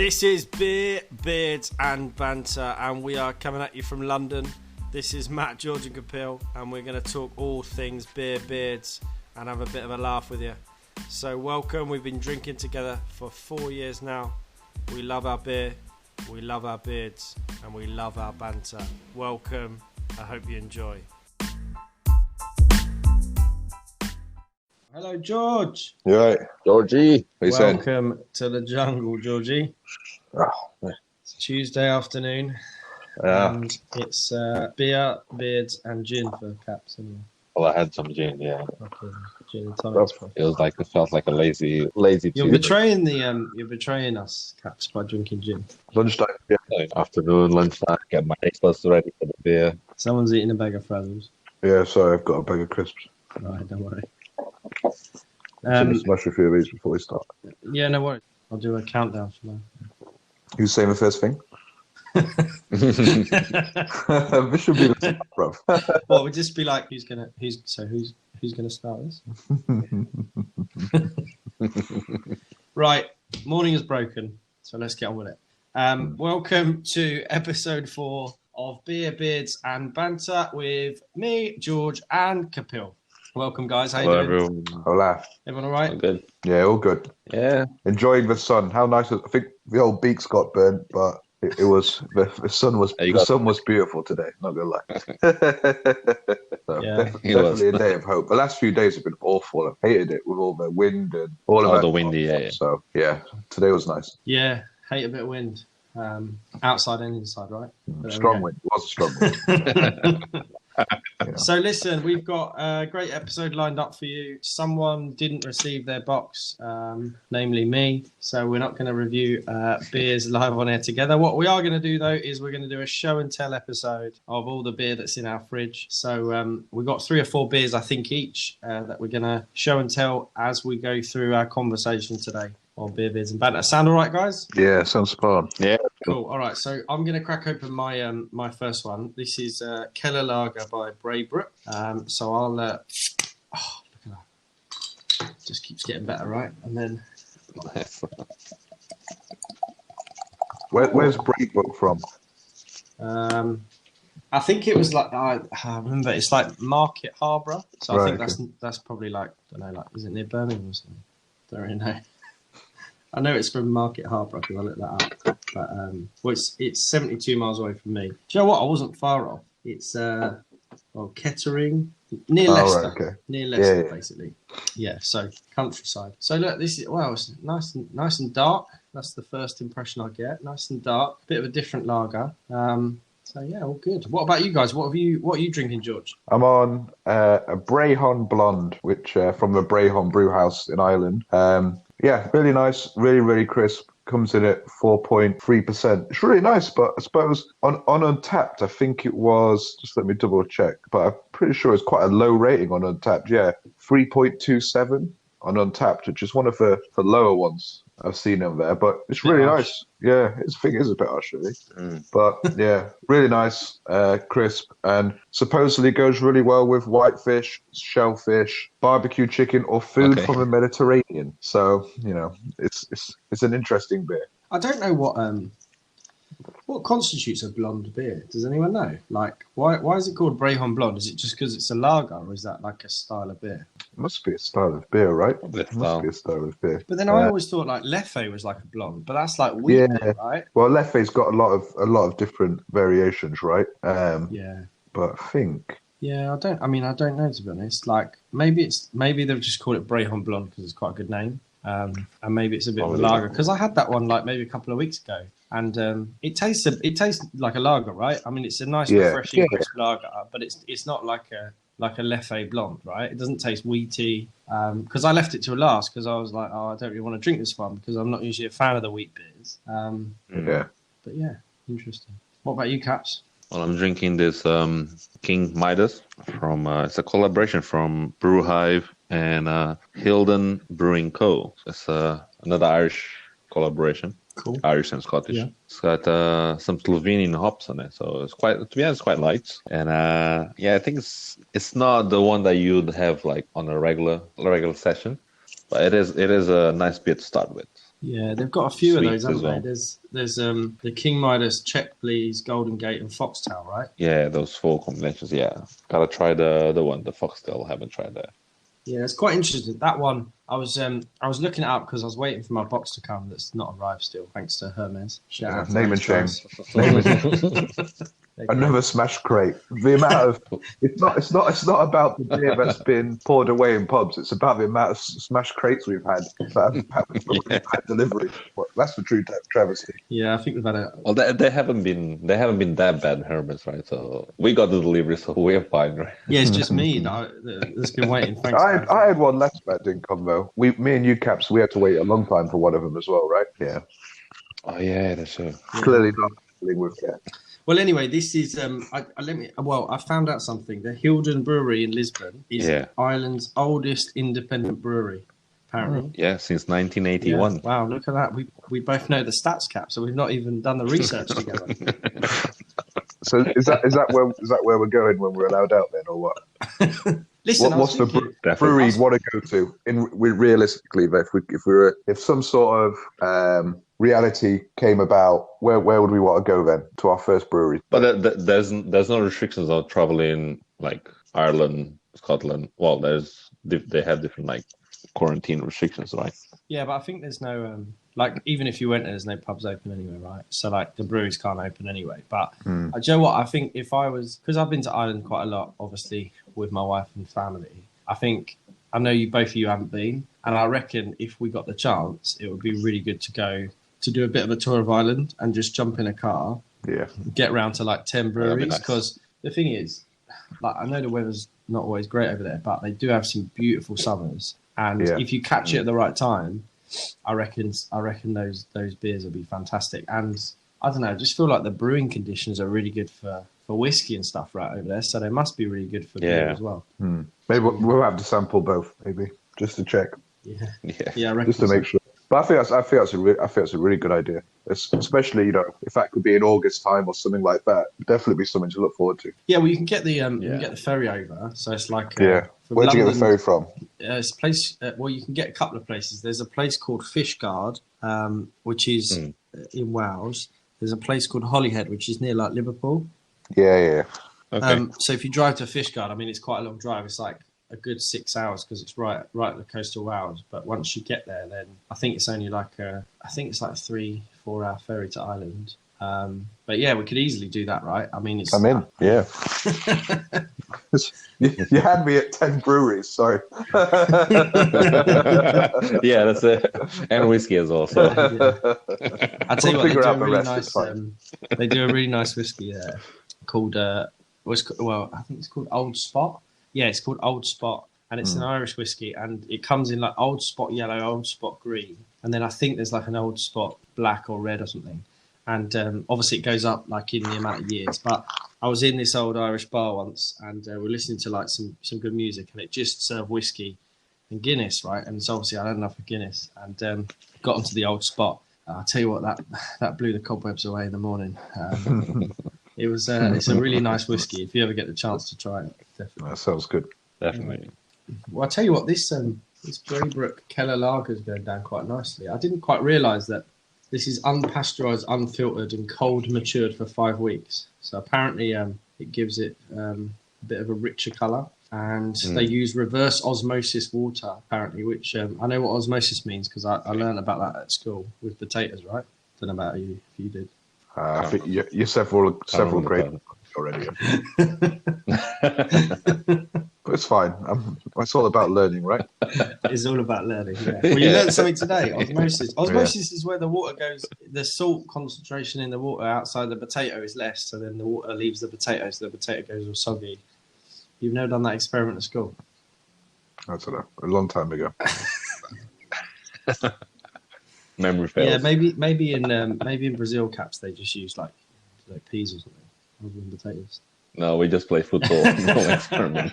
This is Beer, Beards and Banter, and we are coming at you from London. This is Matt, George and Kapil, and we're going to talk all things beer, beards, and have a bit of a laugh with you. So welcome, we've been drinking together for 4 years now. We love our beer, we love our beards, and we love our banter. Welcome, I hope you enjoy. Hello, George. You right, Georgie? Welcome to the jungle, Georgie. Oh, It's Tuesday afternoon, yeah. and it's beer, beards, and gin for Caps. Anyway. Well, I had some gin, yeah. Okay, gin and tonics. It felt like a lazy You're Tuesday. betraying us, Caps, by drinking gin. Lunchtime. Yeah. Afternoon, lunchtime, get my breakfast ready for the beer. Someone's eating a bag of Frazzles. Yeah, sorry, I've got a bag of crisps. Right, don't worry. I'm going to smash a few of these before we start. Yeah, no worries. I'll do a countdown for now. Who's saying the first thing? This should be the top, bruv. Well, we'd just be like, who's gonna start this? Right, morning is broken, so let's get on with it. Welcome to episode 4 of Beer, Beards and Banter with me, George, and Kapil. Welcome, guys. How you doing? Everyone. Hola. Everyone all right? All good. Yeah, all good. Yeah. Enjoying the sun. How nice! I think the old beaks got burnt, but it was the sun was beautiful today. Not gonna lie. So, Yeah, definitely a day of hope. The last few days have been awful. I've hated it with all the wind and all of that. The windy, yeah. So yeah, today was nice. Yeah, hate a bit of wind. Outside and inside, right? Strong wind. It was a strong wind. Yeah. So listen, we've got a great episode lined up for you. Someone didn't receive their box, namely me. So we're not going to review beers live on air together. What we are going to do, though, is we're going to do a show and tell episode of all the beer that's in our fridge. So we've got 3 or 4 beers, I think, each that we're going to show and tell as we go through our conversation today on Beer, Beards and Banter. Sound all right, guys? Yeah, sounds fun. Yeah. Cool. All right. So I'm going to crack open my my first one. This is Keller Lager by Braybrooke. So I'll look at that. Just keeps getting better, right? And then Where's Braybrooke from? I think it was like I remember it's like Market Harbour. So I think that's probably like, I don't know, like, is it near Birmingham or something? Don't really know. I know it's from Market Harbour because I looked that up. But it's 72 miles away from me. Do you know what? I wasn't far off. It's Kettering, near Leicester. Right, okay. Near Leicester, basically. Yeah, so countryside. So look, this is it's nice and dark. That's the first impression I get. Nice and dark. Bit of a different lager. So yeah, all good. What about you guys? What are you drinking, George? I'm on a Brehon Blonde, which from the Brehon Brewhouse in Ireland. Yeah, really nice, really, really crisp. Comes in at 4.3%. It's really nice, but I suppose on Untapped, I think it was, just let me double check, but I'm pretty sure it's quite a low rating on Untapped. Yeah, 3.27 on Untapped, which is one of the lower ones I've seen over there, but it's really nice. Yeah, I think it is a bit harsh, really. But yeah, really nice, crisp, and supposedly goes really well with whitefish, shellfish, barbecue chicken, or food from the Mediterranean. So, you know, it's an interesting beer. I don't know what constitutes a blonde beer. Does anyone know? Like, why is it called Brehon Blonde? Is it just because it's a lager, or is that like a style of beer? It must be a style of beer, right? It must be a style of beer. But then I always thought like Leffe was like a blonde, but that's like wheat beer, right? Well, Leffe's got a lot of different variations, right? Yeah. But I think. Yeah, I don't know, to be honest. Like maybe they've just called it Brehon Blonde because it's quite a good name. And maybe it's a bit of a lager because I had that one like maybe a couple of weeks ago, and it tastes like a lager, right? I mean, it's a nice, refreshing, crisp lager, but it's not like a Leffe Blonde, right? It doesn't taste wheaty. Because I left it to last because I was like, I don't really want to drink this one because I'm not usually a fan of the wheat beers. But yeah, interesting. What about you, Caps? Well, I'm drinking this King Midas from it's a collaboration from Brewhive and Hilden Brewing Co. It's another Irish collaboration. Cool. Irish and Scottish. Yeah. It's got some Slovenian hops on it, so it's quite light. And I think it's not the one that you'd have like on a regular session, but it is a nice beer to start with. Yeah, they've got a few of those, Sweets as haven't they? well. There's the King Midas, Check Please, Golden Gate, and Foxtail, right? Yeah, those four combinations. Yeah, gotta try the foxtail. Haven't tried that. Yeah, it's quite interesting. That one, I was looking it up because I was waiting for my box to come. That's not arrived still, thanks to Hermes. Shout out to Name those and shame. guys. Name and Another smash crate. The amount of it's not about the beer that's been poured away in pubs. It's about the amount of smash crates we've had that have had delivery. Well, that's the true travesty. Yeah, I think we've had a. Well, they haven't been that bad, Hermes, right? So we got the delivery, so we're fine, right? Yeah, it's just me that's been waiting. Thanks. I had one last that didn't come though. Me and you, Caps, we had to wait a long time for one of them as well, right? Yeah. Oh yeah, that's true. Clearly not dealing with that. Well, anyway, this is I found out something. The Hilden Brewery in Lisbon is Ireland's oldest independent brewery, apparently. Yeah, since 1981. Yeah. Wow, look at that. We both know the stats, Cap, so we've not even done the research together. So is that where we're going when we're allowed out then, or what? Listen, what's the brewery you'd want to go to? Realistically, if some sort of reality came about, where would we want to go then to our first brewery? But there's no restrictions on traveling like Ireland, Scotland. Well, they have different like quarantine restrictions, right? Yeah, but I think there's no even if you went there's no pubs open anyway, right? So like the breweries can't open anyway. But do you know what? I think if I was, because I've been to Ireland quite a lot, obviously with my wife and family. I know both of you haven't been, and I reckon if we got the chance, it would be really good to go to do a bit of a tour of Ireland and just jump in a car, get round to like 10 breweries. Because the thing is, like I know the weather's not always great over there, but they do have some beautiful summers. And if you catch it at the right time, I reckon those beers will be fantastic. And I don't know, I just feel like the brewing conditions are really good for whiskey and stuff right over there. So they must be really good for beer as well. Maybe we'll have to sample both, maybe just to check. Yeah, I reckon just to make sure. But I think it's a really good idea, especially if that could be in August time or something like that. Definitely be something to look forward to. Yeah, well, you can get the ferry over, so it's like where'd you get the ferry from? It's a place. Well, you can get a couple of places. There's a place called Fishguard, which is in Wales. There's a place called Holyhead, which is near like Liverpool. Yeah. Okay. So if you drive to Fishguard, I mean, it's quite a long drive. It's like a good 6 hours because it's right at the coast of Wales. But once you get there, then I think it's only like a 3-4 hour ferry to Ireland. But yeah, we could easily do that, right? I mean, I'm in. Yeah. you had me at 10 breweries. Sorry. Yeah, that's it. And whiskey as well. So. I'll tell you what, they do a really nice whiskey there called I think it's called Old Spot. Yeah, it's called Old Spot, and it's an Irish whiskey, and it comes in like Old Spot yellow, Old Spot green, and then I think there's like an Old Spot black or red or something. And obviously it goes up like in the amount of years. But I was in this old Irish bar once, and we're listening to like some good music, and it just served whiskey and Guinness, right? And so obviously I had enough of Guinness, and got onto the Old Spot. I'll tell you what, that blew the cobwebs away in the morning. It's a really nice whiskey. If you ever get the chance to try it, definitely. That sounds good. Definitely. Well, I'll tell you what, this Braybrooke Keller lager is going down quite nicely. I didn't quite realise that this is unpasteurised, unfiltered, and cold matured for 5 weeks. So apparently it gives it a bit of a richer colour. And they use reverse osmosis water, apparently, which I know what osmosis means because I learned about that at school with potatoes, right? Don't know about you, if you did. I think you're several grades already. But it's fine. It's all about learning, right? It's all about learning. Yeah. Well, you learned something today. Osmosis. Osmosis is where the water goes. The salt concentration in the water outside the potato is less, so then the water leaves the potato, so the potato goes all soggy. You've never done that experiment at school? I don't know. A long time ago. Memory fails. Yeah, maybe in Brazil, Caps they just use like peas or something rather than potatoes. No, we just play football. No experiment.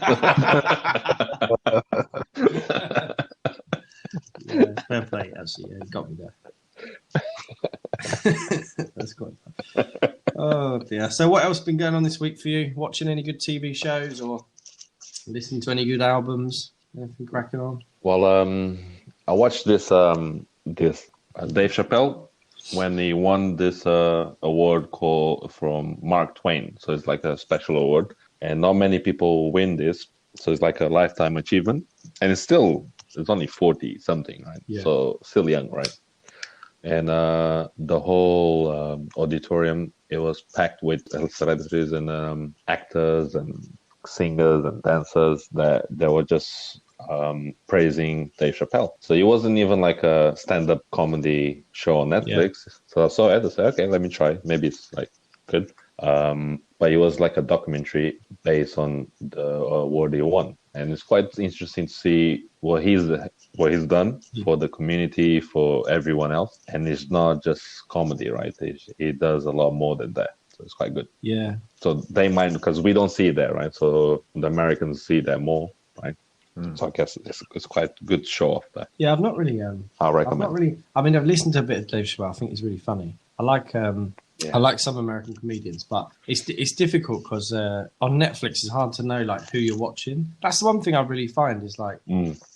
Yeah, fair play. Actually, yeah, got me there. That's quite fun. Oh dear. So, what else been going on this week for you? Watching any good TV shows or listening to any good albums? Anything cracking on? Well, I watched this Dave Chappelle, when he won this award called from Mark Twain. So it's like a special award, and not many people win this. So it's like a lifetime achievement, and it's only 40 something, right? Yeah. So still young, right? And the whole auditorium, it was packed with celebrities and actors and singers and dancers that they were just praising Dave Chappelle. So it wasn't even like a stand-up comedy show on Netflix. Yeah. So I saw it and said, okay, let me try. Maybe it's like good. But it was like a documentary based on the award he won. And it's quite interesting to see what he's done for the community, for everyone else. And it's not just comedy, right? He does a lot more than that. So it's quite good. Yeah. So they might, because we don't see that, right? So the Americans see that more, right? So I guess it's quite a good show off there. Yeah, I've not really. I'll recommend. I've listened to a bit of Dave Chappelle. I think he's really funny. I like some American comedians, but it's difficult because on Netflix it's hard to know like who you're watching. That's the one thing I really find is like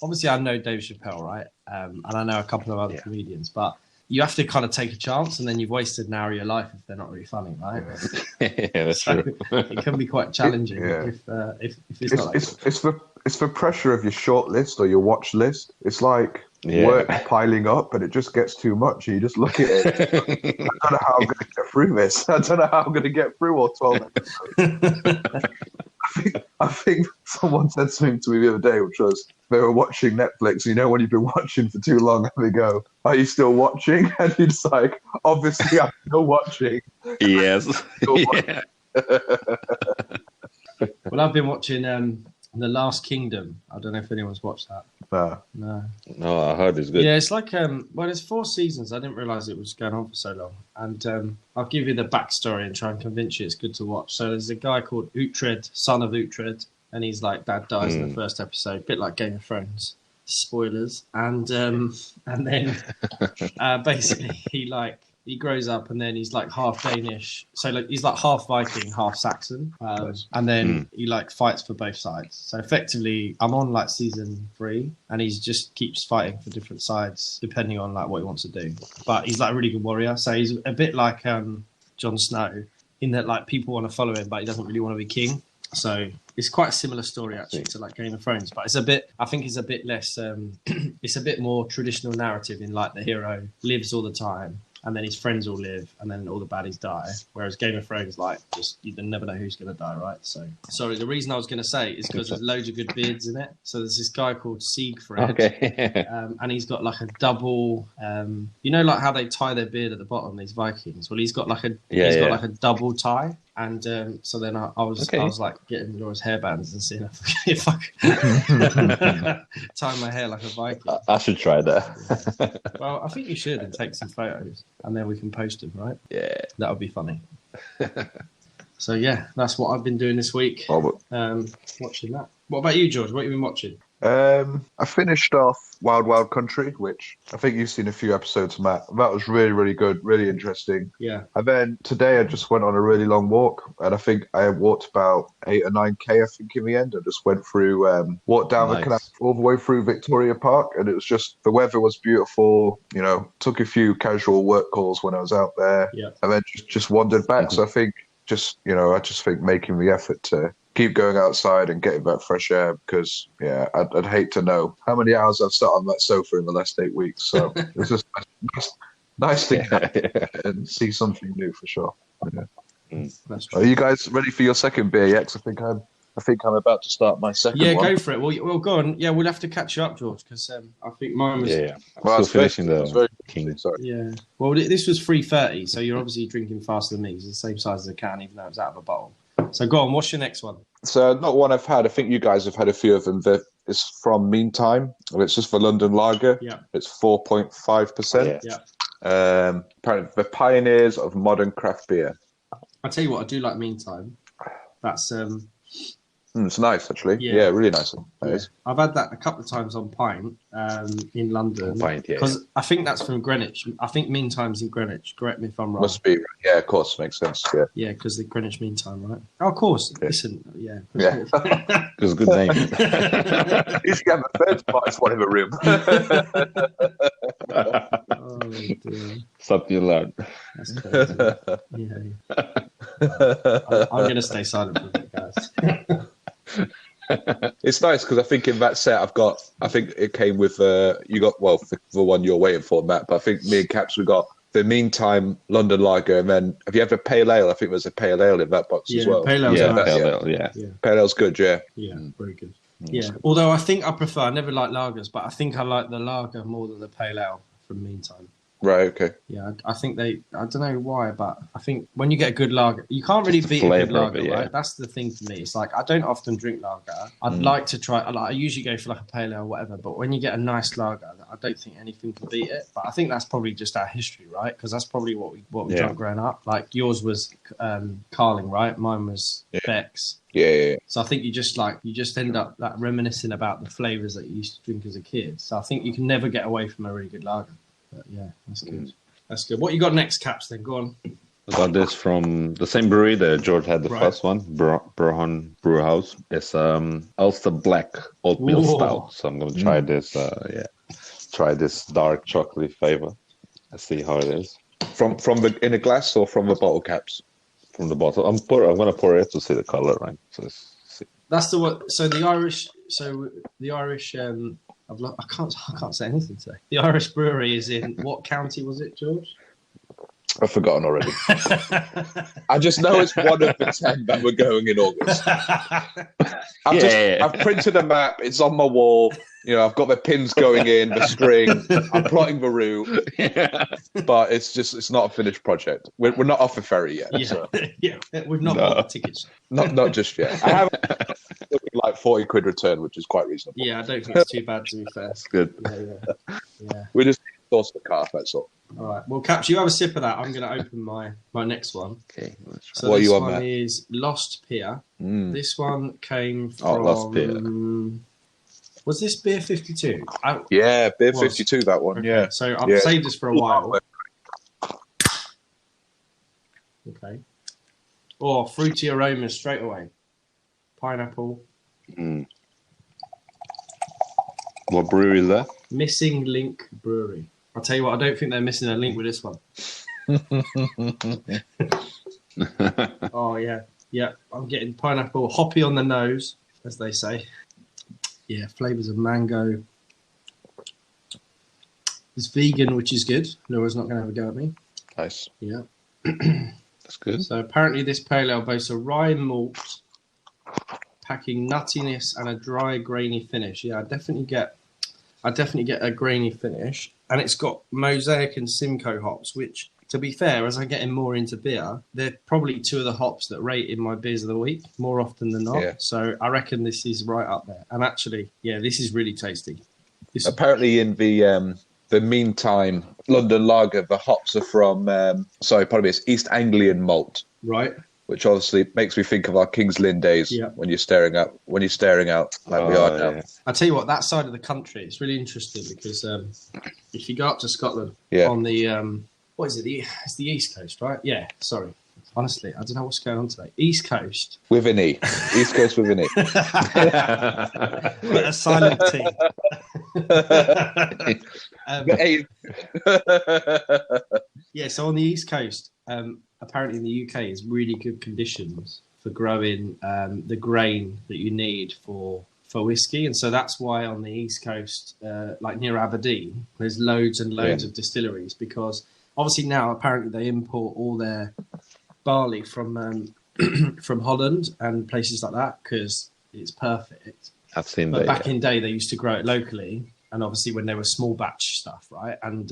obviously I know Dave Chappelle, right? And I know a couple of other comedians, but you have to kind of take a chance, and then you've wasted an hour of your life if they're not really funny, right? Yeah, that's true. It can be quite challenging if it's not. It's the pressure of your short list or your watch list. It's like work piling up, and it just gets too much. And you just look at it. I don't know how I'm going to get through this. I don't know how I'm going to get through all 12 episodes. I think someone said something to me the other day, which was they were watching Netflix. You know, when you've been watching for too long, and they go, "Are you still watching?" And you're just like, "Obviously, I'm still watching." Yes. Well, I've been watching The Last Kingdom. I don't know if anyone's watched that. No, I heard it's good. Yeah, it's like there's 4 seasons. I didn't realise it was going on for so long. And I'll give you the backstory and try and convince you it's good to watch. So there's a guy called Uhtred, son of Uhtred, and he's like dad dies in the first episode, a bit like Game of Thrones. Spoilers. And then basically he grows up and then he's like half Danish. So like he's like half Viking, half Saxon. And then he like fights for both sides. So effectively I'm on like season 3 and he's just keeps fighting for different sides depending on like what he wants to do. But he's like a really good warrior. So he's a bit like Jon Snow in that like people want to follow him, but he doesn't really want to be king. So it's quite a similar story actually to like Game of Thrones, but it's a bit less, it's a bit more traditional narrative in like the hero lives all the time and then his friends all live and then all the baddies die. Whereas Game of Thrones, like just you never know who's going to die, right? So sorry, the reason I was going to say is because there's loads of good beards in it. So there's this guy called Siegfried, and he's got like a double, you know, like how they tie their beard at the bottom, these Vikings. Well, he's got like a like a double tie. And so then I was like getting Laura's hairbands and seeing if I could tie my hair like a Viking. I should try that. Well, I think you should and take some photos and then we can post them, right? Yeah. That would be funny. So yeah, that's what I've been doing this week. Watching that. What about you, George? What have you been watching? I finished off Wild Wild Country, which I think you've seen a few episodes, Matt. That was really, really good, really interesting. Yeah. And then today I just went on a really long walk, and I think I walked about 8 or 9K, I think, in the end. I just went through, walked down the canal all the way through Victoria Park, and it was just, the weather was beautiful, you know, took a few casual work calls when I was out there, and then just wandered back. So I think I just think making the effort to keep going outside and getting that fresh air because, I'd hate to know how many hours I've sat on that sofa in the last 8 weeks. So it's just nice to get and see something new for sure. Yeah. Are you guys ready for your second beer yet? I think I'm about to start my second one. Yeah, go for it. Well, go on. Yeah, we'll have to catch you up, George, because I think mine was... Yeah. Well, I was finishing the King. Sorry. Yeah. Well, this was 3:30, so you're obviously drinking faster than me. It's the same size as a can, even though it's out of a bottle. So go on, what's your next one? So not one I've had. I think you guys have had a few of them. It's from Meantime. It's just for London Lager. Yeah. It's 4.5%. Yeah. Apparently the pioneers of modern craft beer. I'll tell you what, I do like Meantime. That's... it's nice, actually. Yeah, really nice. Yeah. I've had that a couple of times on pint, in London. Pint, yeah. Because I think that's from Greenwich. I think Mean Time's in Greenwich. Correct me if I'm wrong. Must be. Yeah, of course. Makes sense. Yeah. Yeah, because the Greenwich Mean Time, right? Oh, of course. Yeah. Listen, yeah. Yeah. It's a good name. You should have a third spot one in a room. Oh, dear. Something you learn. That's crazy. Yeah. I'm going to stay silent for a bit, guys. It's nice because I think in that set I think it came with you got the one you're waiting for, Matt. But I think me and Caps we got the Meantime London Lager, and then have you had a pale ale? I think there's a pale ale in that box as well. Pale ale's nice. Pale ale, yeah. Pale ale's good, yeah. Yeah, very good. Yeah, although I think I never liked lagers, but I think I like the lager more than the pale ale from Meantime. Right, okay. Yeah, I think I don't know why, but I think when you get a good lager, you can't really beat a good lager, right? That's the thing for me. It's like, I don't often drink lager. I'd like to try, I usually go for like a pale ale or whatever, but when you get a nice lager, I don't think anything can beat it. But I think that's probably just our history, right? Because that's probably what we drank growing up. Like yours was Carling, right? Mine was Beck's. Yeah. So I think you just end up like reminiscing about the flavours that you used to drink as a kid. So I think you can never get away from a really good lager. But yeah, that's good. That's good. What you got next, Caps? Then go on. I got this from the same brewery that George had the first one, Brehon Brewhouse. It's Ulster Black Oatmeal Stout. So I'm gonna try this. Try this dark chocolate flavor. Let's see how it is. From the in a glass or from the bottle caps? From the bottle. I'm gonna pour it to see the color, right? So see. That's the one. So the Irish. I can't say anything today. The Irish brewery is in what county was it, George? I've forgotten already. I just know it's one of the 10 that we're going in August. I've printed a map. It's on my wall. You know, I've got the pins going in, the string. I'm plotting the route. But it's not a finished project. We're not off the ferry yet. Yeah, So. yeah. We've not bought the tickets. Not just yet. I have like 40 quid return, which is quite reasonable. Yeah, I don't think it's too bad, to be fair. That's good. Yeah. We just source the car, that's all. All right. Well, Caps, you have a sip of that. I'm going to open my next one. Okay. Let's try. So what this you on, one Matt? is Lost Pier. This one came from... Oh, Lost Pier. Was this Beer 52? Yeah, Beer 52, that one. Okay. Yeah. So I've saved this for a while. Okay. Oh, fruity aromas straight away. Pineapple. What brewery is that? Missing Link Brewery. I'll tell you what, I don't think they're missing a link with this one. Oh, yeah. Yeah, I'm getting pineapple, hoppy on the nose, as they say. Yeah, flavours of mango. It's vegan, which is good. Laura's not going to have a go at me. Nice. Yeah. That's good. So apparently this pale ale boasts a rye malt, packing nuttiness and a dry, grainy finish. Yeah, I definitely get a grainy finish. And it's got Mosaic and Simcoe hops, which, to be fair, as I'm getting more into beer, they're probably two of the hops that rate in my beers of the week more often than not. Yeah. So I reckon this is right up there. And actually, yeah, this is really tasty. Apparently in the Meantime London Lager, the hops are from, it's East Anglian malt. Right. Which obviously makes me think of our King's Lynn days when you're staring out like we are now. Yeah. I tell you what, that side of the country, it's really interesting because if you go up to Scotland on the what is it? It's the East Coast, right? Yeah. Sorry, honestly, I don't know what's going on today. East Coast with an E. East Coast with an E. A silent T. Yeah. So on the East Coast. Apparently in the UK is really good conditions for growing the grain that you need for whiskey. And so that's why on the East Coast, like near Aberdeen, there's loads and loads of distilleries, because obviously now apparently they import all their barley from from Holland and places like that because it's perfect. I've seen but that. Back in day, they used to grow it locally. And obviously when they were small batch stuff, right? And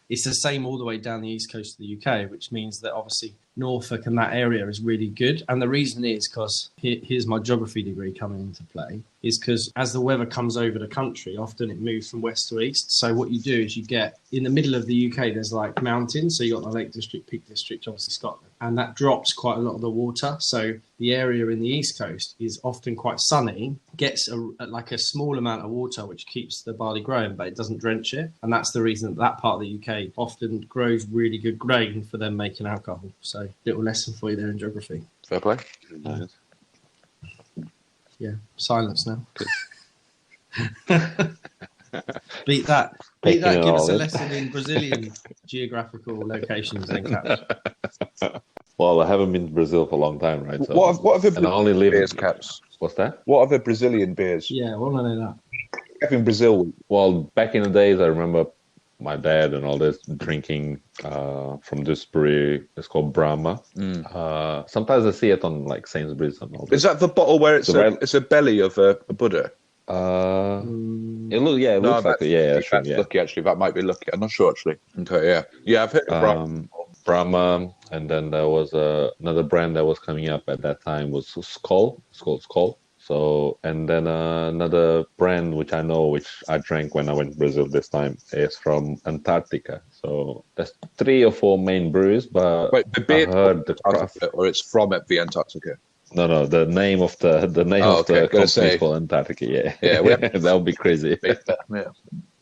it's the same all the way down the east coast of the UK, which means that obviously Norfolk and that area is really good. And the reason is because here's my geography degree coming into play, is because as the weather comes over the country, often it moves from west to east. So what you do is you get in the middle of the UK, there's like mountains. So you got the Lake District, Peak District, obviously Scotland, and that drops quite a lot of the water. So the area in the east coast is often quite sunny, gets like a small amount of water, which keeps the barley growing, but it doesn't drench it. And that's the reason that part of the UK often grows really good grain for them making alcohol. So little lesson for you there in geography. Fair play. Nice. Yeah, silence now. Beat that. Taking Give it us all a in. lesson in Brazilian geographical locations and caps. Well, I haven't been to Brazil for a long time, right? So, What are the and I only live beers, in Caps? What's that? What are the Brazilian beers? Yeah, I want to know that. In Brazil, Well, back in the days, I remember my dad and all this drinking from this brewery. It's called Brahma. Sometimes I see it on like Sainsbury's and all this. is that the bottle where it's The it's a belly of a Buddha? It looks like it. Yeah, sure, that's yeah. lucky actually. That might be lucky. I'm not sure actually. Okay, yeah, I've heard of Brahma. Brahma, and then there was another brand that was coming up at that time was Skull. It's called Skull. So, and then another brand which I know, which I drank when I went to Brazil this time, is from Antarctica. So there's 3 or 4 main breweries, but Wait, the I beer heard the craft. or it's from the Antarctica. No, the name of the company is called Antarctica. Yeah, that would be crazy. Yeah.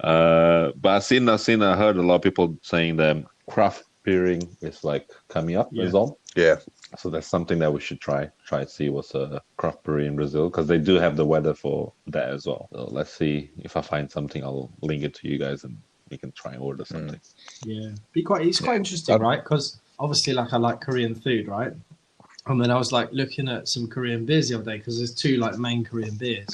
But I heard a lot of people saying that craft beering is like coming up as well. Yeah. So that's something that we should try to see what's a craft brewery in Brazil, because they do have the weather for that as well. So let's see if I find something, I'll link it to you guys and we can try and order something. Yeah, it's quite interesting, right? Because obviously, like I like Korean food, right? And then I was like looking at some Korean beers the other day, because there's 2 like main Korean beers.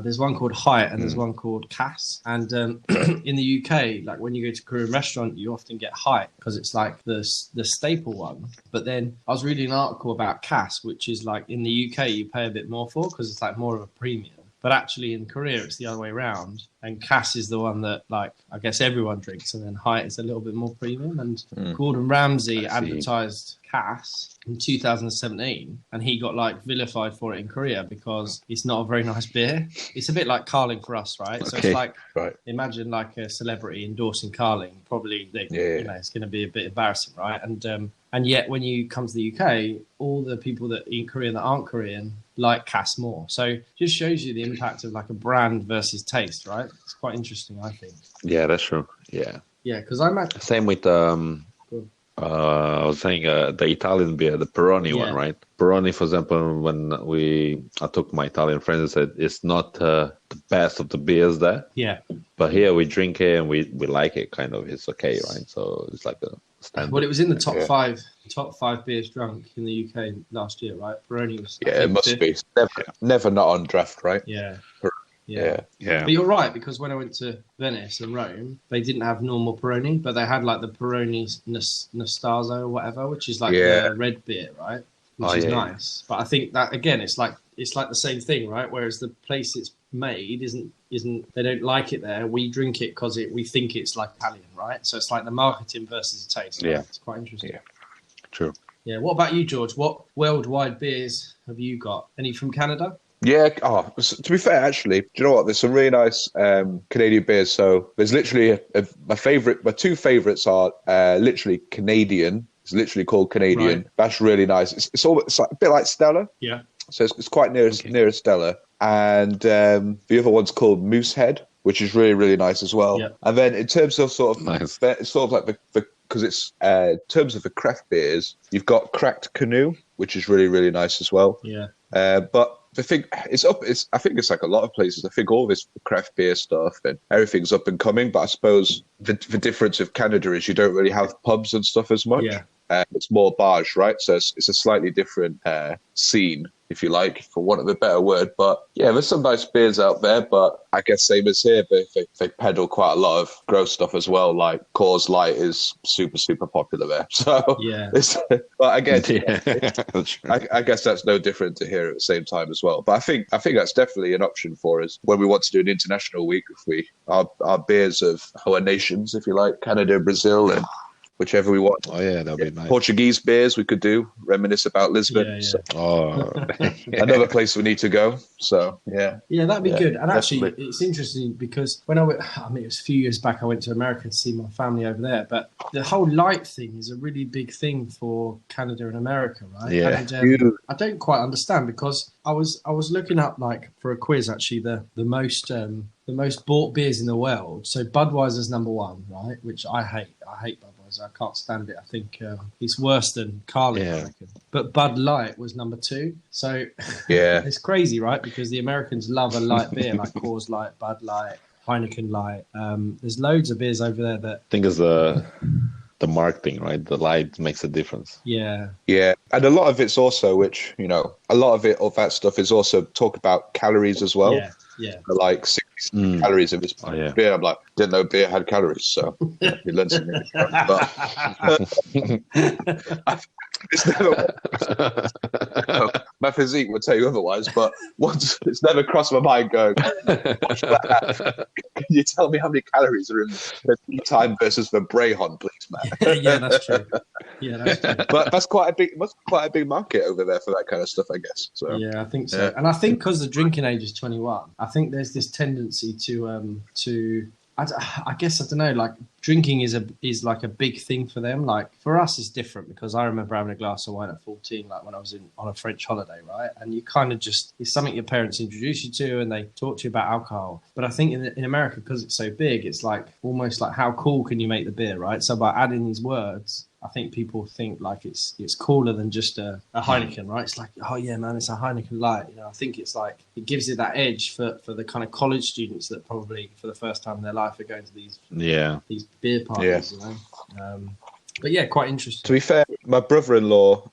There's one called Hyatt and there's one called Cass. And in the UK, like when you go to a Korean restaurant, you often get Hyatt because it's like the staple one. But then I was reading an article about Cass, which is like in the UK you pay a bit more for because it's like more of a premium. But actually in Korea it's the other way around, and Cass is the one that like I guess everyone drinks, and then Hyatt is a little bit more premium. And Gordon Ramsay advertised Cass in 2017, and he got like vilified for it in Korea because it's not a very nice beer. It's a bit like Carling for us, right? So it's like imagine like a celebrity endorsing Carling. Probably you know it's going to be a bit embarrassing, right? And yet when you come to the UK, all the people that eat Korean that aren't Korean like Cass more. So just shows you the impact of like a brand versus taste, right? It's quite interesting, I think. Yeah, that's true. Yeah, because I'm at same with I was saying the Italian beer, the Peroni one, right? Peroni, for example, when I took my Italian friends and said it's not the best of the beers there. Yeah. But here we drink it and we like it, kind of. It's okay, right? So it's like a standard. Well, it was in the top five beers drunk in the UK last year, right? Peroni was. Yeah, it must be. Never not on draft, right? Yeah. Yeah. But you're right, because when I went to Venice and Rome, they didn't have normal Peroni, but they had like the Peroni Nastazo or whatever, which is like the red beer, right? Which is nice. But I think that again, it's like the same thing, right? Whereas the place it's made isn't they don't like it there. We drink it because we think it's like Italian, right? So it's like the marketing versus the taste. Right? Yeah, it's quite interesting. Yeah, true. Yeah. What about you, George? What worldwide beers have you got? Any from Canada? Yeah. To be fair, actually, do you know what? There's some really nice Canadian beers. So there's literally my 2 favorites are literally Canadian. It's literally called Canadian. Right. That's really nice. It's like a bit like Stella. Yeah. So it's quite near Stella. And the other one's called Moosehead, which is really, really nice as well. Yeah. And then in terms of sort of like because it's in terms of the craft beers, you've got Cracked Canoe, which is really, really nice as well. Yeah. But the thing I think it's like a lot of places. I think all this craft beer stuff and everything's up and coming. But I suppose the difference of Canada is you don't really have pubs and stuff as much. Yeah. It's more bars, right? So it's a slightly different scene, if you like, for want of a better word. But yeah, there's some nice beers out there, but I guess same as here, they peddle quite a lot of gross stuff as well. Like Coors Light is super, super popular there. So yeah, but again, I guess that's no different to here at the same time as well. But I think that's definitely an option for us when we want to do an international week. If our beers of our nations, if you like, Canada, Brazil, and whichever we want. Oh yeah, that'd be nice. Portuguese beers we could do, reminisce about Lisbon. Yeah, yeah. So Oh, another place we need to go. So yeah. Yeah, that'd be good. And actually, definitely. it's interesting because when I went, I mean, it was a few years back, I went to America to see my family over there. But the whole light thing is a really big thing for Canada and America, right? Yeah. And I don't quite understand because I was looking up like for a quiz actually the most bought beers in the world. So Budweiser's number one, right? Which I hate. I hate Budweiser. I can't stand it. I think it's worse than Carling, I reckon. But Bud Light was number two. So Yeah. it's crazy, right? Because the Americans love a light beer like Coors Light, Bud Light, Heineken Light. There's loads of beers over there that... I think it's the marketing, right? The light makes a difference. Yeah. Yeah. And a lot of it's also, which, you know, a lot of that stuff is also talk about calories as well. Yeah. Yeah. Like 60 calories of this beer. I'm like, didn't know beer had calories, so you learned something. It's never, my physique would tell you otherwise, but once it's never crossed my mind going, watch that. Can you tell me how many calories are in the time versus the Brehon, please, man? Yeah, that's true. Yeah, that's true. But that's quite a big market over there for that kind of stuff, I guess. So yeah, I think so. Yeah. And I think because the drinking age is 21, I think there's this tendency to I guess I don't know. Like drinking is like a big thing for them. Like for us, it's different because I remember having a glass of wine at 14, like when I was on a French holiday, right? And you kind of just it's something your parents introduce you to, and they talk to you about alcohol. But I think in America, because it's so big, it's like almost like how cool can you make the beer, right? So by adding these words, I think people think like it's cooler than just a Heineken, right? It's like, oh yeah, man, it's a Heineken Light. You know, I think it's like it gives it that edge for the kind of college students that probably for the first time in their life are going to these beer parties. You know, but yeah, quite interesting. To be fair, my brother-in-law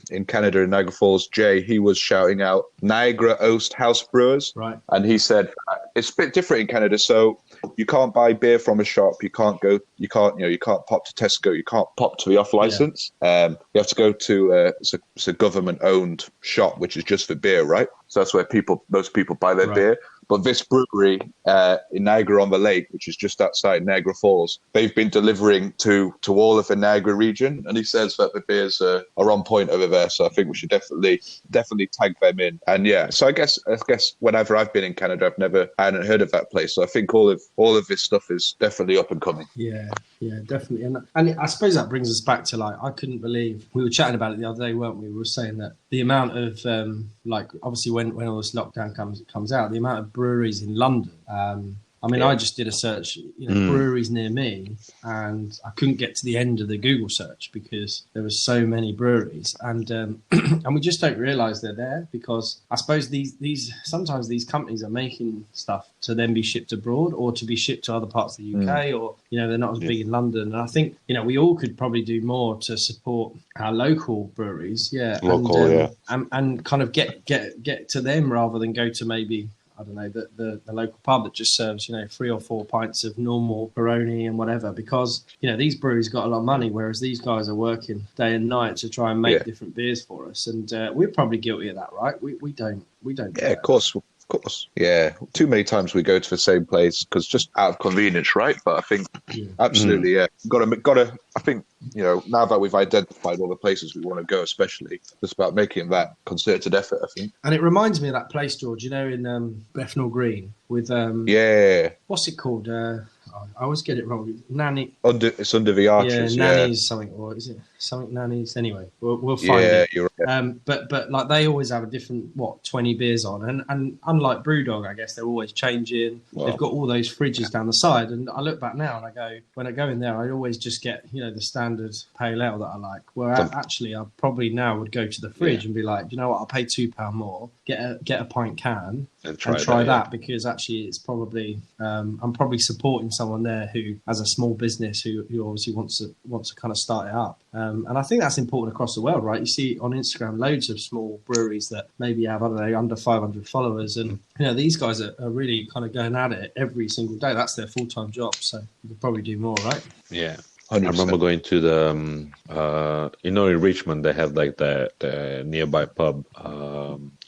in Canada, in Niagara Falls, Jay, he was shouting out Niagara Oast House Brewers, right? And he said it's a bit different in Canada, so you can't buy beer from a shop. You can't pop to Tesco. You can't pop to the off license. You have to go to it's a government-owned shop, which is just for beer, right? So that's where most people buy their beer. But this brewery in Niagara-on-the-Lake, which is just outside Niagara Falls, they've been delivering to all of the Niagara region, and he says that the beers are on point over there. So I think we should definitely tag them in. And yeah, so I guess whenever I've been in Canada, I hadn't heard of that place. So I think all of this stuff is definitely up and coming. Yeah, definitely. And I suppose that brings us back to like I couldn't believe we were chatting about it the other day, weren't we? We were saying that the amount of like obviously when all this lockdown comes out, the amount of breweries in London. I mean, I just did a search, breweries near me, and I couldn't get to the end of the Google search because there were so many breweries, and and we just don't realise they're there because I suppose sometimes these companies are making stuff to then be shipped abroad or to be shipped to other parts of the UK, or they're not as big in London. And I think we all could probably do more to support our local breweries, and kind of get to them rather than go to maybe, I don't know, the local pub that just serves, 3 or 4 pints of normal Peroni and whatever, because, these breweries got a lot of money, whereas these guys are working day and night to try and make different beers for us. And we're probably guilty of that, right? We don't. Yeah, of course. Yeah. Too many times we go to the same place because just out of convenience, right? But I think absolutely, Got to, I think, now that we've identified all the places we want to go, especially just about making that concerted effort, I think. And it reminds me of that place, George, in Bethnal Green with, what's it called? I always get it wrong. Nanny. It's under the arches. Yeah, Nanny's something, or is it something Nanny's? Anyway, we'll find it. You're right. But like they always have a different 20 beers on, and unlike Brewdog, I guess they're always changing. Wow. They've got all those fridges down the side, and I look back now and I go, when I go in there, I always just get the standard pale ale that I like. Where actually, I probably now would go to the fridge and be like, you know what, I'll pay £2 more, get a pint can. And try that because actually it's probably I'm probably supporting someone there who has a small business who obviously wants to kind of start it up, and I think that's important across the world, right? You see on Instagram loads of small breweries that maybe have, I don't know, under 500 followers, and these guys are really kind of going at it every single day. That's their full-time job, so you could probably do more, right? Yeah. 100%. I remember going to the, in Richmond, they have like the nearby pub.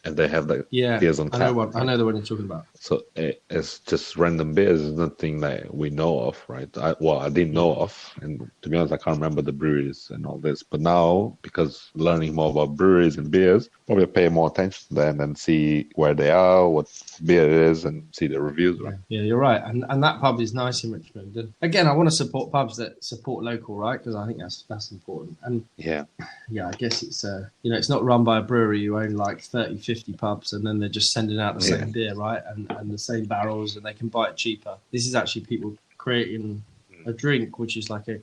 and they have the Yeah, beers on I tap. know the one you're talking about. So it's just random beers. It's nothing that we know of, right? I didn't know of, and to be honest, I can't remember the breweries and all this. But now, because learning more about breweries and beers, probably pay more attention to them and see where they are, what beer it is, and see the reviews, right? Yeah, you're right. And that pub is nice in Richmond. And again, I want to support pubs that support local, right? Because I think that's important. And Yeah. I guess it's it's not run by a brewery who own like 30, 50 pubs and then they're just sending out the same beer, right? And the same barrels, and they can buy it cheaper. This is actually people creating a drink which is like a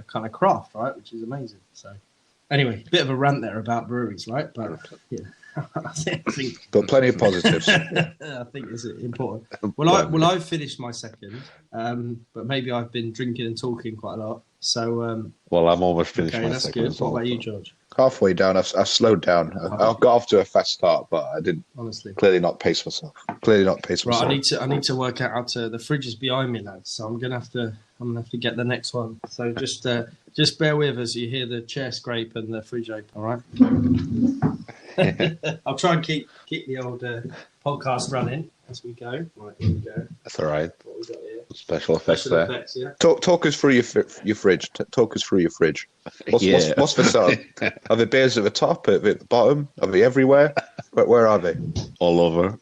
kind of craft, right? Which is amazing. So anyway, bit of a rant there about breweries, right? But yeah. I think But plenty of positives. I think it's important. Well, I've finished my second, but maybe I've been drinking and talking quite a lot. So, well, I'm almost finished my that's second. good. What about you, George? Halfway down, I've slowed down. I got off to a fast start, but I didn't. Honestly, Clearly not pace myself. Right, I need to work out how to. The fridge is behind me, lads. So I'm gonna have to get the next one. So just bear with us. You hear the chair scrape and the fridge open. All right. I'll try and keep the old podcast running as we go. Right, here we go. That's all right. What we got here? Special effects there. Effects, yeah. Talk us through your fridge. Talk us through your fridge. What's for sale? Are the beers at the top? At the bottom? Are they everywhere? Where are they? All over.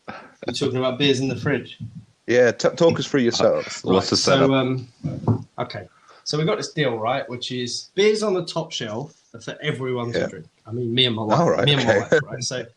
You're talking about beers in the fridge. Yeah, talk us through your setup. What's the setup? So, okay. So we've got this deal, right, which is beers on the top shelf for everyone to drink. I mean, me and my wife. Oh, right, me and my wife, right? So, beers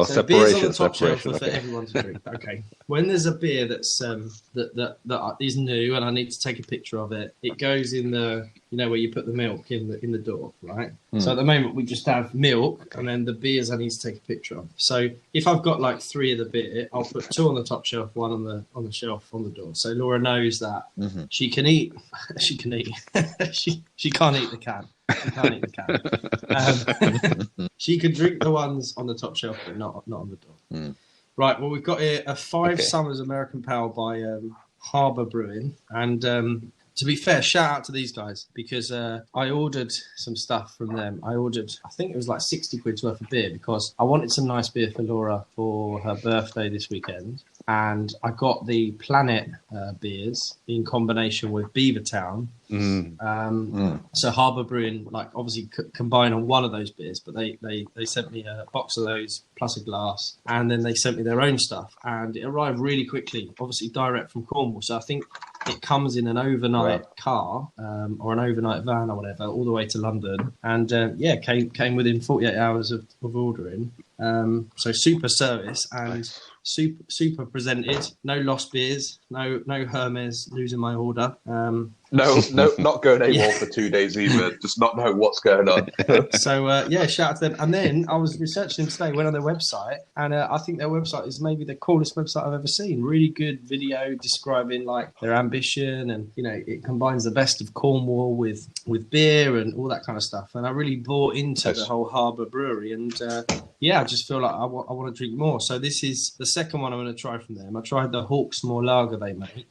separation. on the top shelf are for Okay. everyone to drink. Okay. When there's a beer that's that is new and I need to take a picture of it, it goes in the where you put the milk in the door, right? So at the moment we just have milk and then the beers I need to take a picture of. So if I've got like 3 of the beer, I'll put 2 on the top shelf, 1 on the shelf on the door. So Laura knows that she can eat. She can eat. she can't eat the can. She can't eat the can. She can drink the ones on the top shelf, but not on the door. Right. Well, we've got here a 5 Summers American Pale by Harbour Brewing, and to be fair, shout out to these guys because I ordered some stuff from them. I think it was like 60 quid's worth of beer because I wanted some nice beer for Laura for her birthday this weekend. And I got the Planet beers in combination with Beavertown. So Harbour Brewing, like obviously combine on one of those beers, but they sent me a box of those plus a glass, and then they sent me their own stuff, and it arrived really quickly. Obviously direct from Cornwall, so I think it comes in an overnight car or an overnight van or whatever, all the way to London, and came within 48 hours of ordering. So super service and super presented. No lost beers. No Hermes losing my order. No, not going AWOL for 2 days either. Just not know what's going on. So shout out to them. And then I was researching them today. Went on their website, and I think their website is maybe the coolest website I've ever seen. Really good video describing like their ambition, and it combines the best of Cornwall with beer and all that kind of stuff. And I really bought into the whole Harbour Brewery, and I just feel like I want to drink more. So this is the second one I'm going to try from them. I tried the Hawksmoor Lager they make,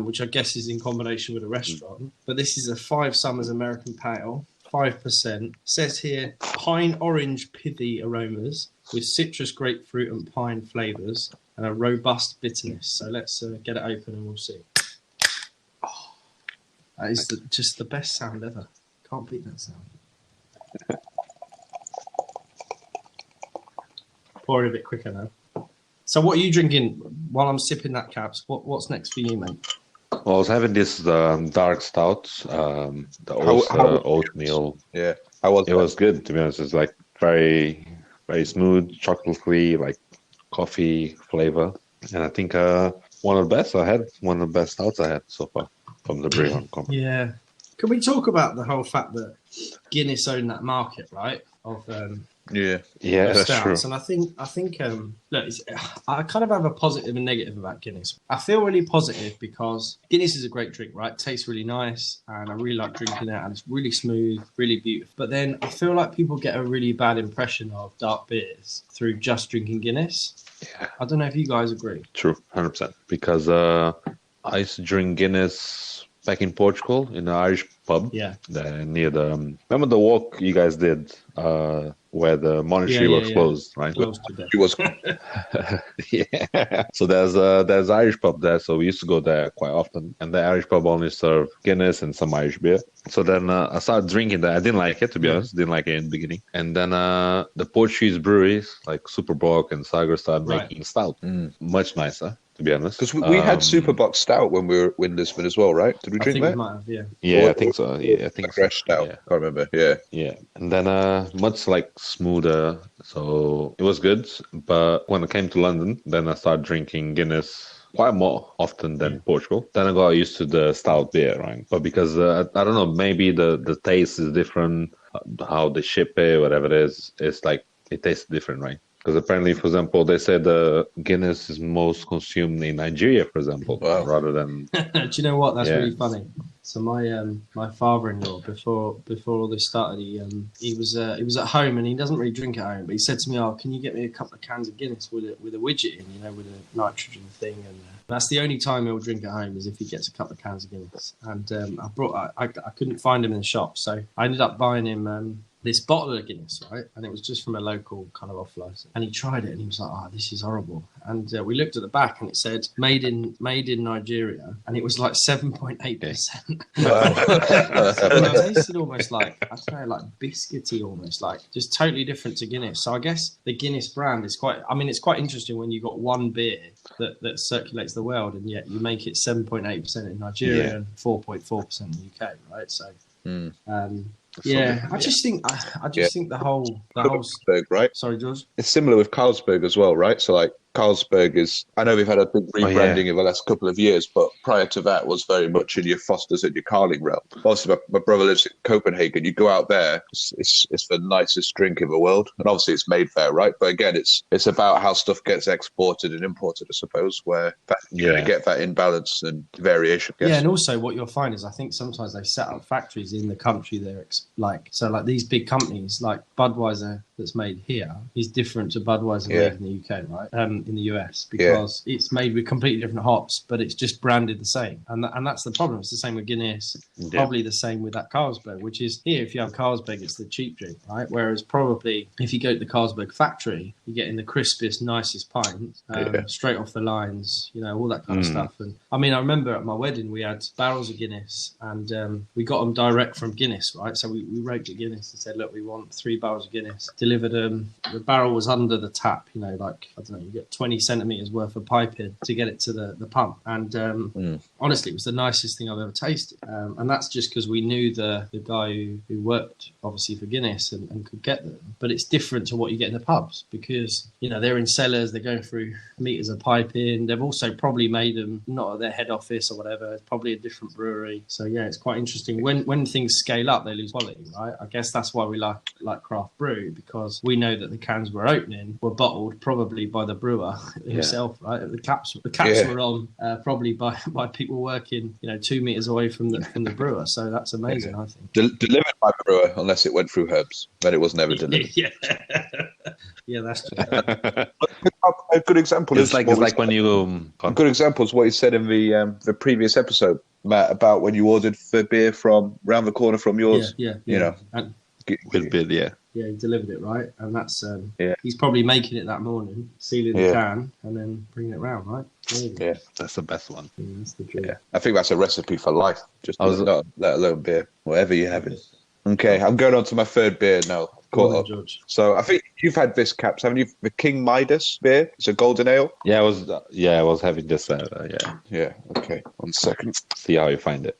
which I guess is in combination with a restaurant. But this is a 5 Summers American Pale, 5%. Says here, pine orange pithy aromas with citrus, grapefruit and pine flavours and a robust bitterness. So let's get it open and we'll see. Oh, that is just the best sound ever. Can't beat that sound. Pour it a bit quicker now. So what are you drinking while I'm sipping that, Caps? What's next for you, mate? Well, I was having this dark stout, the Ulster oatmeal. Yeah, it was good, to be honest. It's like very, very smooth, chocolatey, like coffee flavor. And I think one of the best stouts I had so far from the Brehon company. Yeah. Can we talk about the whole fact that Guinness own that market, right? Of that's stouts. true. And I think look, I kind of have a positive and negative about Guinness. I feel really positive because Guinness is a great drink, right? It tastes really nice, and I really like drinking it, and it's really smooth, really beautiful. But then I feel like people get a really bad impression of dark beers through just drinking Guinness. Yeah, I don't know if you guys agree. True, 100%. Because I used to drink Guinness back in Portugal in an Irish pub. Yeah. There near the remember the walk you guys did where the monastery was closed, right? Closed to death. It was Yeah. So there's Irish pub there, so we used to go there quite often. And the Irish pub only serve Guinness and some Irish beer. So then I started drinking that. I didn't like it, to be honest. Didn't like it in the beginning. And then the Portuguese breweries like Superbock and Sagar started making stout. Much nicer, to be honest. because we had Superbox Stout when we were in Lisbon as well, right? Did we drink think that? we might have, yeah. Yeah, I think so. Yeah, I think so. Fresh Stout. Yeah. Can't remember. Yeah. Yeah, and then much like smoother, so it was good. But when I came to London, then I started drinking Guinness quite more often than Portugal. Then I got used to the stout beer, right? But because I don't know, maybe the taste is different, how they ship it, whatever it is, it's like it tastes different, right? Because apparently, for example, they said Guinness is most consumed in Nigeria, for example, rather than. Do you know what? That's really funny. So my father-in-law before all this started, he was at home and he doesn't really drink at home, but he said to me, "Oh, can you get me a couple of cans of Guinness with a widget in, with a nitrogen thing?" And that's the only time he'll drink at home is if he gets a couple of cans of Guinness. And I couldn't find him in the shop, so I ended up buying him this bottle of Guinness, right? And it was just from a local kind of off license. And he tried it and he was like, "Oh, this is horrible." And we looked at the back and it said made in Nigeria, and it was like 7.8%. It tasted almost like, I don't know, like biscuity, almost like just totally different to Guinness. So I guess the Guinness brand is it's quite interesting when you've got one beer that circulates the world, and yet you make it 7.8% in Nigeria and 4.4% in the UK, right? So I just think the whole Carlsberg, right? Sorry, George. It's similar with Carlsberg as well, right? So like Carlsberg is, I know we've had a big rebranding in the last couple of years, but prior to that was very much in your Fosters and your Carling realm. Also, my brother lives in Copenhagen. You go out there, it's the nicest drink in the world, and obviously it's made there, right? But again, it's about how stuff gets exported and imported, I suppose, where you're going to get that imbalance and variation. I guess. Yeah, and also what you'll find is I think sometimes they set up factories in the country they're like these big companies like Budweiser that's made here is different to Budweiser made in the UK, right? In the US, because it's made with completely different hops, but it's just branded the same, and that's the problem. It's the same with Guinness, probably the same with that Carlsberg, which is here. If you have Carlsberg, it's the cheap drink, right? Whereas probably if you go to the Carlsberg factory, you're getting the crispiest, nicest pint, straight off the lines, all that kind of stuff. And I mean, I remember at my wedding we had barrels of Guinness, and we got them direct from Guinness, right? So we wrote to Guinness and said, "Look, we want 3 barrels of Guinness." Delivered them. The barrel was under the tap, like I don't know, you get 20 centimeters worth of piping to get it to the pump. And honestly, it was the nicest thing I've ever tasted. And that's just because we knew the guy who worked obviously for Guinness and could get them. But it's different to what you get in the pubs because, they're in cellars, they're going through meters of piping. They've also probably made them not at their head office or whatever. It's probably a different brewery. So yeah, it's quite interesting. When things scale up, they lose quality, right? I guess that's why we like craft brew, because we know that the cans we're opening were bottled probably by the brewer himself, right? The caps were on probably by people working 2 meters away from the brewer. So that's amazing, I think. Delivered by the brewer, unless it went through Herbs, but it was never delivered. Yeah, that's true. A good example is like when you a good example is what he said in the previous episode, Matt, about when you ordered the beer from round the corner from yours. Yeah. And, with beer, yeah, he delivered it, right? And that's he's probably making it that morning, sealing the can, and then bringing it round, right? Yeah, that's the best one. Yeah, that's the dream. Yeah, I think that's a recipe for life. Just let alone beer, whatever you're having. Okay, I'm going on to my third beer now. Caught up. George. So I think you've had this, Caps, haven't you? The King Midas beer. It's a golden ale. Yeah, I was having this. Yeah. Okay. 1 second. See how you find it.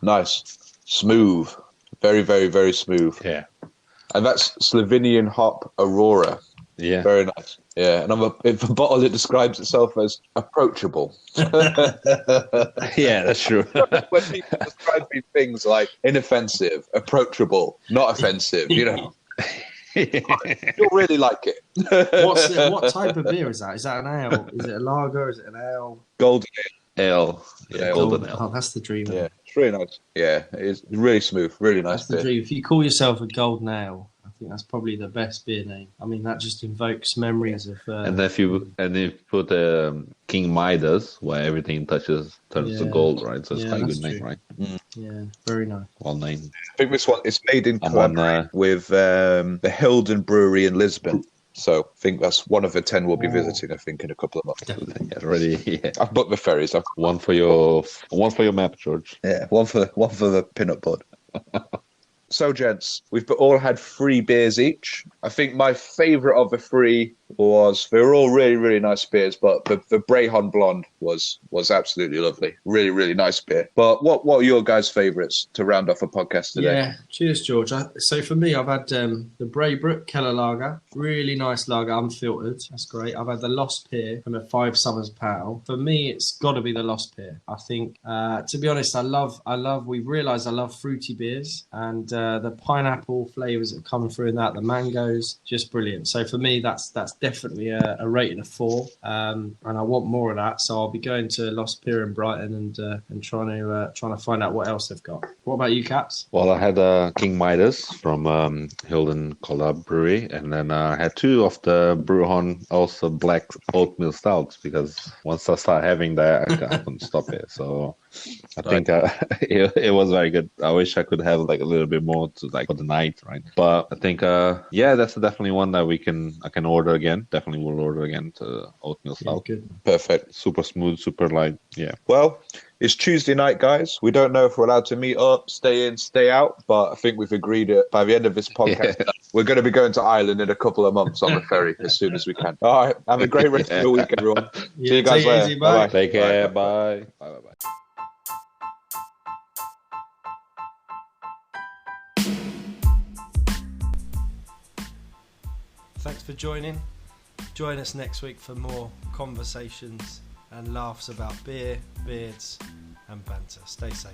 Nice, smooth, very, very, very smooth. Yeah. And that's Slovenian hop Aurora. Yeah. Very nice. Yeah. And in the bottle, it describes itself as approachable. Yeah, that's true. When people describe these things like inoffensive, approachable, not offensive, You'll really like it. What type of beer is that? Is that an ale? Is it a lager? Is it an ale? Golden ale. Yeah, golden ale. Oh, that's the dream. Yeah, it's really nice. Yeah, it's really smooth, really nice. That's the dream. If you call yourself a golden ale, I think that's probably the best beer name. I mean, that just invokes memories of. And if you put King Midas, where everything touches turns to gold, right? So it's quite a good name, right? Yeah, very nice. Well named. I think this one is made in And collaboration with the Hilden Brewery in Lisbon. So I think that's one of the 10 we'll be visiting, I think, in a couple of months. Already, I've booked the ferries. one for your map, George. Yeah, one for the peanut pod. So, gents, we've all had 3 beers each. I think my favourite of the 3 they were all really, really nice beers, but the Brehon Blonde was absolutely lovely. Really, really nice beer. But what are your guys' favourites to round off a podcast today? Yeah, cheers, George. So for me, I've had the Braybrooke Keller lager. Really nice lager, unfiltered. That's great. I've had the Lost Pier from the 5 Summers Pale. For me, it's got to be the Lost Pier. I think, to be honest, we've realised I love fruity beers, and the pineapple flavours that come through in that, the mangoes, just brilliant. So for me, that's definitely a rating of 4, and I want more of that. So I'll be going to Lost Pier in Brighton and trying to find out what else they've got. What about you, Caps? Well, I had King Midas from Hilden Brewery, and then I had 2 of the Brehon Ulster Black Oatmeal Stouts, because once I start having that, I couldn't stop it. So I think it was very good. I wish I could have like a little bit more to like for the night, right? But I think that's definitely one that I can order again. Definitely will order again to Oatmeal Stout. Yeah, good. Perfect. Super smooth, super light. Yeah. Well, it's Tuesday night, guys. We don't know if we're allowed to meet up, stay in, stay out, but I think we've agreed that by the end of this podcast, we're going to be going to Ireland in a couple of months on the ferry as soon as we can. All right. Have a great rest of the week, everyone. See you guys later. Easy, bye. Take care. Bye. Bye. Thanks for joining. Join us next week for more conversations and laughs about beer, beards and banter. Stay safe.